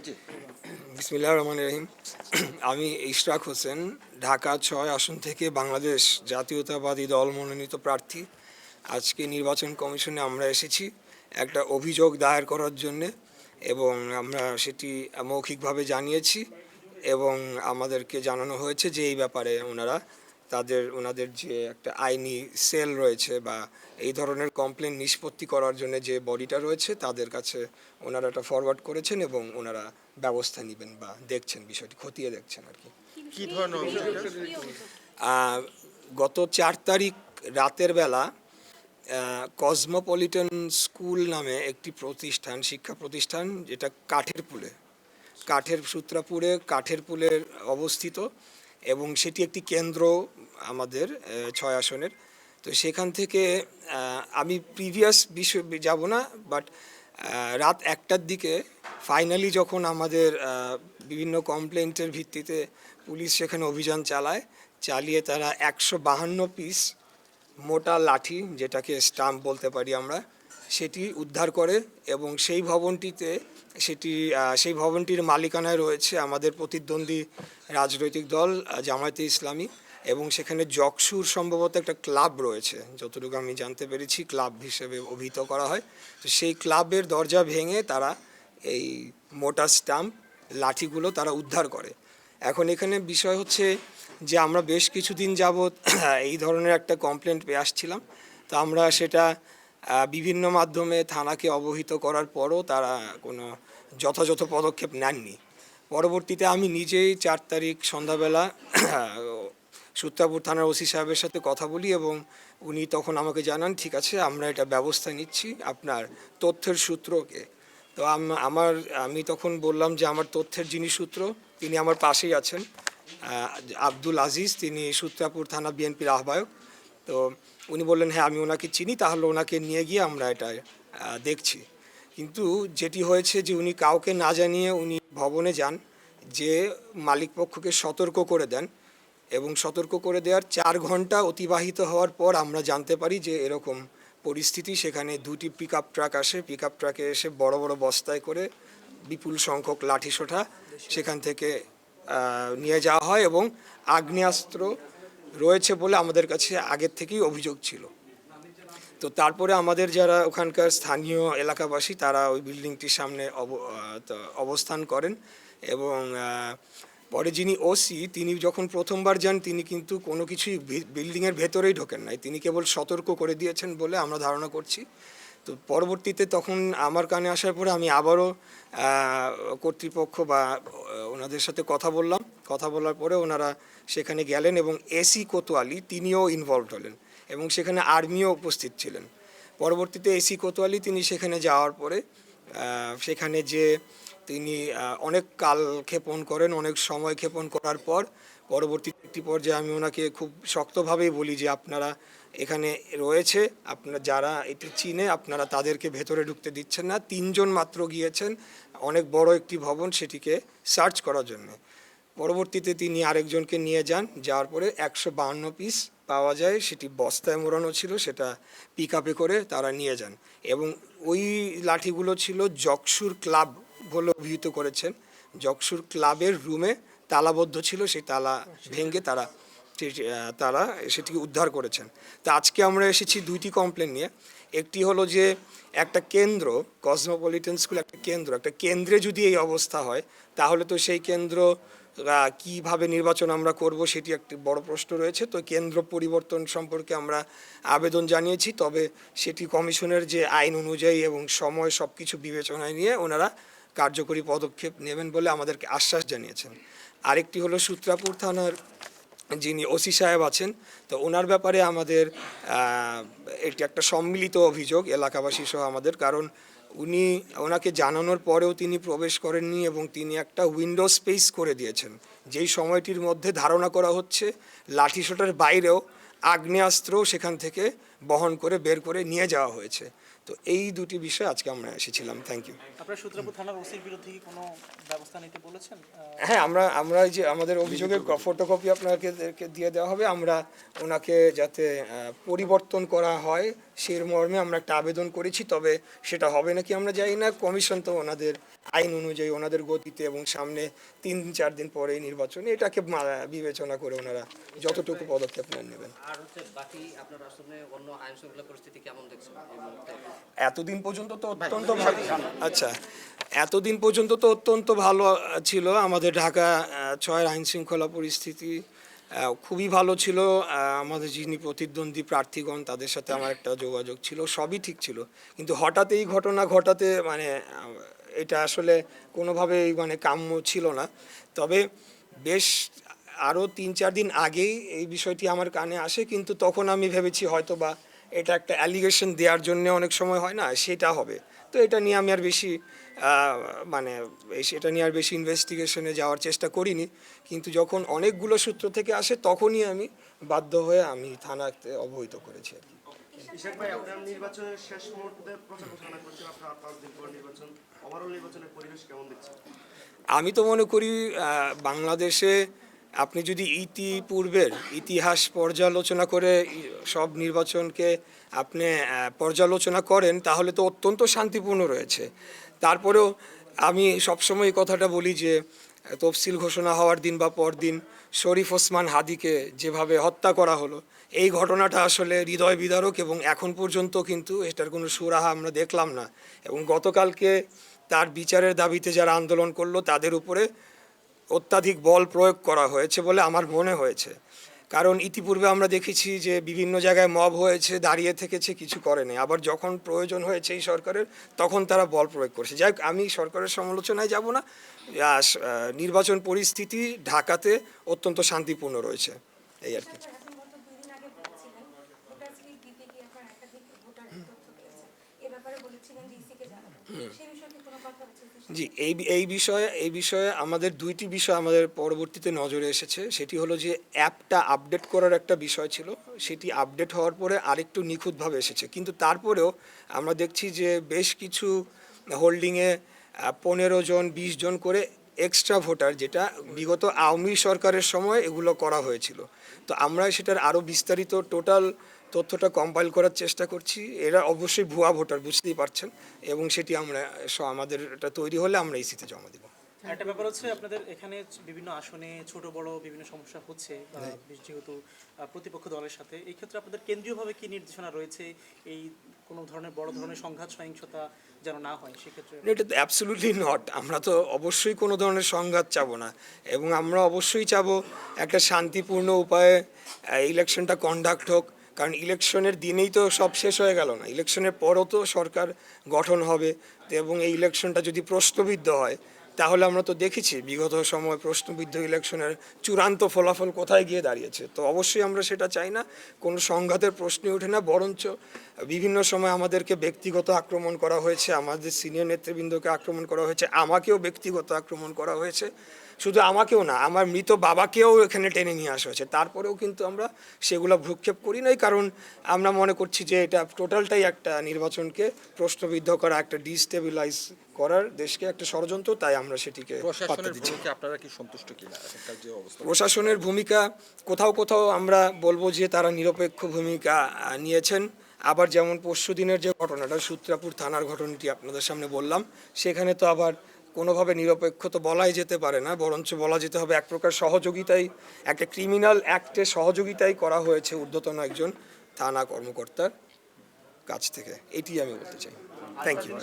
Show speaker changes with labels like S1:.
S1: জি।
S2: বিসমিল্লাহির রহমানির রহিম। আমি ইশরাক হোসেন, ঢাকা ৬ আসন থেকে বাংলাদেশ জাতীয়তাবাদী দল মনোনীত প্রার্থী। আজকে নির্বাচন কমিশনে আমরা এসেছি একটা অভিযোগ দায়ের করার জন্যে, এবং আমরা সেটি মৌখিকভাবে জানিয়েছি এবং আমাদেরকে জানানো হয়েছে যে এই ব্যাপারে ওনাদের যে একটা আইনি সেল রয়েছে বা এই ধরনের কমপ্লেন নিষ্পত্তি করার জন্য যে বডিটা রয়েছে তাদের কাছে ওনারা এটা ফরওয়ার্ড করেছেন এবং ওনারা ব্যবস্থা নেবেন বা দেখছেন, বিষয়টি খতিয়ে দেখছেন আর কি।
S1: কি ধরনের অভিযোগ এটা?
S2: গত ৪ তারিখ রাতের বেলা কসমোপলিটন স্কুল নামে একটি প্রতিষ্ঠান, শিক্ষা প্রতিষ্ঠান, যেটা কাঠের পুলের অবস্থিত, এবং সেটি একটি কেন্দ্র আমাদের ৬ আসনের। তো সেখান থেকে আমি প্রিভিয়াস বিষয় যাব না, বাট রাত ১টার দিকে ফাইনালি যখন আমাদের বিভিন্ন কমপ্লেন্টের ভিত্তিতে পুলিশ সেখানে অভিযান চালিয়ে তারা ১৫২ পিস মোটা লাঠি, যেটাকে স্টাম্প বলতে পারি আমরা, সেটি উদ্ধার করে, এবং সেই ভবনটির মালিকানায় রয়েছে আমাদের প্রতিদ্বন্দ্বী রাজনৈতিক দল জামায়াতে ইসলামী, এবং সেখানে জকসুর সম্ভবত একটা ক্লাব রয়েছে, যতটুকু আমি জানতে পেরেছি ক্লাব হিসেবে অভিহিত করা হয়। তো সেই ক্লাবের দরজা ভেঙে তারা এই মোটা স্টাম্প লাঠিগুলো তারা উদ্ধার করে। এখন এখানে বিষয় হচ্ছে যে আমরা বেশ কিছুদিন যাবৎ এই ধরনের একটা কমপ্লেন্ট পেয়ে আসছিলাম। তো আমরা সেটা বিভিন্ন মাধ্যমে থানাকে অবহিত করার পরও তারা কোনো যথাযথ পদক্ষেপ নেননি। পরবর্তীতে আমি নিজেই ৪ তারিখ সন্ধ্যাবেলা সূত্রাপুর থানার ওসি সাহেবের সাথে কথা বলি, এবং উনি তখন আমাকে জানান, ঠিক আছে, আমরা এটা ব্যবস্থা নিচ্ছি, আপনার তথ্যের সূত্রকে। তো আমি তখন বললাম যে আমার তথ্যের যিনি সূত্র, তিনি আমার পাশেই আছেন, আব্দুল আজিজ, তিনি সূত্রাপুর থানা বিএনপির আহ্বায়ক। তো উনি বললেন, হ্যাঁ আমি ওনাকে চিনি, তাহলে ওনাকে নিয়ে গিয়ে আমরা এটা দেখছি। কিন্তু যেটি হয়েছে যে উনি কাউকে না জানিয়ে উনি ভবনে যান, যে মালিকপক্ষকে সতর্ক করে দেন, এবং সতর্ক করে দেওয়ার ৪ ঘন্টা অতিবাহিত হওয়ার পর আমরা জানতে পারি যে এরকম পরিস্থিতি। সেখানে 2টি পিক আপ ট্রাক আসে, পিক আপ ট্রাকে এসে বড় বড় বস্তায় করে বিপুল সংখ্যক লাঠিসোঁটা সেখান থেকে নিয়ে যাওয়া হয়, এবং আগ্নেয়াস্ত্র রয়েছে বলে আমাদের কাছে আগের থেকেই অভিযোগ ছিল। তো তারপরে আমাদের যারা ওখানকার স্থানীয় এলাকাবাসী, তারা ওই বিল্ডিংটির সামনে অবস্থান করেন, এবং পরে যিনি ওসি, তিনি যখন প্রথমবার যান, তিনি কিন্তু কোনো কিছুই বিল্ডিংয়ের ভেতরেই ঢোকেন নাই, তিনি কেবল সতর্ক করে দিয়েছেন বলে আমরা ধারণা করছি। তো পরবর্তীতে তখন আমার কানে আসার পরে আমি আবারও কর্তৃপক্ষ বা ওনাদের সাথে কথা বলার পরে ওনারা সেখানে গেলেন, এবং এসি কোতোয়ালি তিনিও ইনভলভড হলেন, এবং সেখানে আর্মিও উপস্থিত ছিলেন। পরবর্তীতে এসি কোতোয়ালি তিনি সেখানে যাওয়ার পরে সেখানে যে তিনি অনেক কাল ক্ষেপণ করেন, অনেক সময় ক্ষেপণ করার পর পরবর্তী একটি পর্যায়ে আমি ওনাকে খুব শক্তভাবেই বলি যে আপনারা এখানে রয়েছে, আপনারা যারা এটি চিনে, আপনারা তাদেরকে ভেতরে ঢুকতে দিচ্ছেন না। 3 জন মাত্র গিয়েছেন অনেক বড় একটি ভবন সেটিকে সার্চ করার জন্য। পরবর্তীতে তিনি আরেকজনকে নিয়ে যাওয়ার পরে 152 পিস পাওয়া যায়, সেটি বস্তায় মোড়ানো ছিল, সেটা পিক আপে করে তারা নিয়ে যান, এবং ওই লাঠিগুলো ছিল জকসুর ক্লাব বলে অভিহিত করেছেন। জকসুর ক্লাবের রুমে তালাবদ্ধ ছিল, সেই তালা ভেঙে তারা সেটিকে উদ্ধার করেছেন। তো আজকে আমরা এসেছি 2টি কমপ্লেন নিয়ে। একটি হলো যে একটা কেন্দ্র, কসমোপলিটন স্কুল একটা কেন্দ্রে যদি এই অবস্থা হয়, তাহলে তো সেই কেন্দ্র কিভাবে নির্বাচন আমরা করব সেটি একটি বড় প্রশ্ন রয়েছে। তো কেন্দ্র পরিবর্তন সম্পর্কে আমরা আবেদন জানিয়েছি, তবে সেটি কমিশনের যে আইন অনুযায়ী এবং সময় সব কিছু বিবেচনায় নিয়ে ওনারা কার্যকরী পদক্ষেপ নেবেন বলে আমাদেরকে আশ্বাস জানিয়েছেন। আরেকটি হলো সূত্রাপুর থানার যিনি ওসি সাহেব আছেন, তো ওনার ব্যাপারে আমাদের এটি একটা সম্মিলিত অভিযোগ এলাকাবাসী সহ আমাদের, কারণ ওনাকে জানানোর পরেও তিনি প্রবেশ করেননি, এবং তিনি একটা উইন্ডো স্পেস করে দিয়েছেন, যেই সময়টির মধ্যে ধারণা করা হচ্ছে লাঠিসোঁটার বাইরেও আগ্নেয়াস্ত্র সেখান থেকে বহন করে বের করে নিয়ে যাওয়া হয়েছে। তো এই 2টি বিষয় আজকে আমরা এসেছিলাম। Thank you.
S3: আপনারা সূত্রাপুর থানার ওসির বিরুদ্ধে কি কোনো ব্যবস্থা নিতে বলেছেন?
S2: হ্যাঁ, আমরা যে আমাদের অভিযোগের ফটোকপি আপনাকে দিয়ে দেওয়া হবে, আমরা ওনাকে যাতে পরিবর্তন করা হয় সেই মর্মে আমরা একটা আবেদন করেছি, তবে সেটা হবে নাকি আমরা জানি না, কমিশন তো ওনাদের আইন অনুযায়ী ওনাদের গতিতে এবং সামনে 3-4 দিন পরে নির্বাচন, এটাকে বিবেচনা করে ওনারা যতটুকু পদক্ষেপ নেবেন।
S1: আর হচ্ছে বাকি আপনার আসলে অন্য আইন শৃঙ্খলা পরিস্থিতি কেমন দেখছেন এই মুহূর্তে?
S2: এতদিন পর্যন্ত তো অত্যন্ত ভালো। আচ্ছা, এতদিন পর্যন্ত তো অত্যন্ত ভালো ছিল আমাদের ঢাকা 6 আইন শৃঙ্খলা পরিস্থিতি খুবই ভালো ছিল। আমাদের যিনি প্রতিদ্বন্দ্বী প্রার্থীগণ তাদের সাথে আমার একটা যোগাযোগ ছিল, সবই ঠিক ছিল। কিন্তু হঠাৎ এই ঘটনা ঘটাতে মানে এটা আসলে কোনোভাবেই মানে কাম্য ছিল না। তবে বেশ আরও 3-4 দিন আগেই এই বিষয়টি আমার কানে আসে, কিন্তু তখন আমি ভেবেছি হয়তো বা এটা একটা অ্যালিগেশন দেওয়ার জন্য অনেক সময় হয় না, সেটা হবে। তো এটা নিয়ে আমি আর বেশি মানে সেটা নিয়ে আর বেশি ইনভেস্টিগেশনে যাওয়ার চেষ্টা করিনি। কিন্তু যখন অনেকগুলো সূত্র থেকে আসে তখনই আমি বাধ্য হয়ে আমি থানাতে অবহিত করেছি আর কি।
S4: ইশাক ভাই, আপনার নির্বাচনের শেষ মুহূর্তে প্রচার ঘোষণা করছেন, আপনার আর 5 দিন পর নির্বাচন, ওভারঅল নির্বাচনের পরিবেশ কেমন দেখছেন?
S2: আমি তো মনে করি বাংলাদেশে আপনি যদি ইতিপূর্বের ইতিহাস পর্যালোচনা করে সব নির্বাচনকে আপনি পর্যালোচনা করেন তাহলে তো অত্যন্ত শান্তিপূর্ণ রয়েছে। তারপরেও আমি সবসময় এই কথাটা বলি যে তফসিল ঘোষণা হওয়ার দিন বা পরদিন শরীফ ওসমান হাদিকে যেভাবে হত্যা করা হলো, এই ঘটনাটা আসলে হৃদয় বিদারক এবং এখন পর্যন্ত কিন্তু এটার কোনো সুরাহা আমরা দেখলাম না। এবং গতকালকে তার বিচারের দাবিতে যারা আন্দোলন করলো তাদের উপরে অত্যাধিক বল প্রয়োগ করা হয়েছে বলে আমার মনে হয়েছে। কারণ ইতিপূর্বে আমরা দেখেছি যে বিভিন্ন জায়গায় মব হয়েছে, দাঁড়িয়ে থেকেছে, কিছু করেনি। আবার যখন প্রয়োজন হয়েছে এই সরকারের তখন তারা বল প্রয়োগ করছে। যাই হোক, আমি সরকারের সমালোচনায় যাব না। নির্বাচন পরিস্থিতি ঢাকাতে অত্যন্ত শান্তিপূর্ণ রয়েছে, এই আর কি। জি, এই বিষয়ে আমাদের 2টি বিষয় আমাদের পরবর্তীতে নজরে এসেছে। সেটি হলো যে অ্যাপটা আপডেট করার একটা বিষয় ছিল, সেটি আপডেট হওয়ার পরে আরেকটু নিখুঁতভাবে এসেছে। কিন্তু তারপরেও আমরা দেখছি যে বেশ কিছু হোল্ডিংয়ে 15 জন 20 জন করে এক্সট্রা ভোটার, যেটা বিগত আওয়ামী সরকারের সময় এগুলো করা হয়েছিল। তো আমরা সেটার আরও বিস্তারিত টোটাল তথ্যটা কম্পাইল করার চেষ্টা করছি। এরা অবশ্যই ভুয়া ভোটার, বুঝতেই পারছেন, এবং সেটি আমরা আমাদের এটা তৈরি হলে আমরা ইসিতে জমা দিব।
S3: একটা ব্যাপার হচ্ছে আপনাদের এখানে বিভিন্ন আসনে ছোট বড় বিভিন্ন সমস্যা হচ্ছে যেহেতু প্রতিপক্ষ দলের সাথে, এই ক্ষেত্রে আপনাদের কেন্দ্রীয়ভাবে কি নির্দেশনা রয়েছে এই কোনো ধরনের বড় ধরনের সংঘাত সহিংসতা যেন না হয় সেক্ষেত্রে?
S2: এটা তো অ্যাবসলিউটলি নট। আমরা তো অবশ্যই কোনো ধরনের সংঘাত চাবো না, এবং আমরা অবশ্যই চাবো একটা শান্তিপূর্ণ উপায়ে ইলেকশনটা কন্ডাক্ট হোক। কারণ ইলেকশনের দিনেই তো সব শেষ হয়ে গেল না, ইলেকশনের পরও তো সরকার গঠন হবে। এবং এই ইলেকশনটা যদি প্রশ্নবিদ্ধ হয় তাহলে আমরা তো দেখেছি বিগত সময় প্রশ্নবিদ্ধ ইলেকশনের চূড়ান্ত ফলাফল কোথায় গিয়ে দাঁড়িয়েছে। তো অবশ্যই আমরা সেটা চাই না, কোনো সংঘাতের প্রশ্নই ওঠে না। বরঞ্চ বিভিন্ন সময় আমাদেরকে ব্যক্তিগত আক্রমণ করা হয়েছে, আমাদের সিনিয়র নেতৃবৃন্দকে আক্রমণ করা হয়েছে, আমাকেও ব্যক্তিগত আক্রমণ করা হয়েছে। শুধু আমাকেও না, আমার মৃত বাবাকেও এখানে টেনে নিয়ে আসা হয়েছে। তারপরেও কিন্তু আমরা সেগুলো ভ্রুক্ষেপ করি নাই, কারণ আমরা মনে করছি যে এটা টোটালটাই একটা নির্বাচনকে প্রশ্নবিদ্ধ করা, একটা ডিস্টেবিলাইজ করার দেশকে একটা ষড়যন্ত্র। তাই আমরা সেটিকে পাত্তা দিচ্ছি।
S5: আপনারা কি সন্তুষ্ট কিনা এখনকার যে অবস্থা?
S2: প্রশাসনের ভূমিকা কোথাও কোথাও আমরা বলবো যে তারা নিরপেক্ষ ভূমিকা নিয়েছেন। আবার যেমন পরশুদিনের যে ঘটনাটা, সূত্রাপুর থানার ঘটনাটি আপনাদের সামনে বললাম, সেখানে তো আবার কোনোভাবে নিরপেক্ষ তো বলাই যেতে পারে না, বরঞ্চ বলা যেতে হবে এক প্রকার সহযোগিতাই, একটা ক্রিমিনাল অ্যাক্টে সহযোগিতাই করা হয়েছে ঊর্ধ্বতন একজন থানা কর্মকর্তার কাছ থেকে। এটি আমি বলতে চাই। Thank you.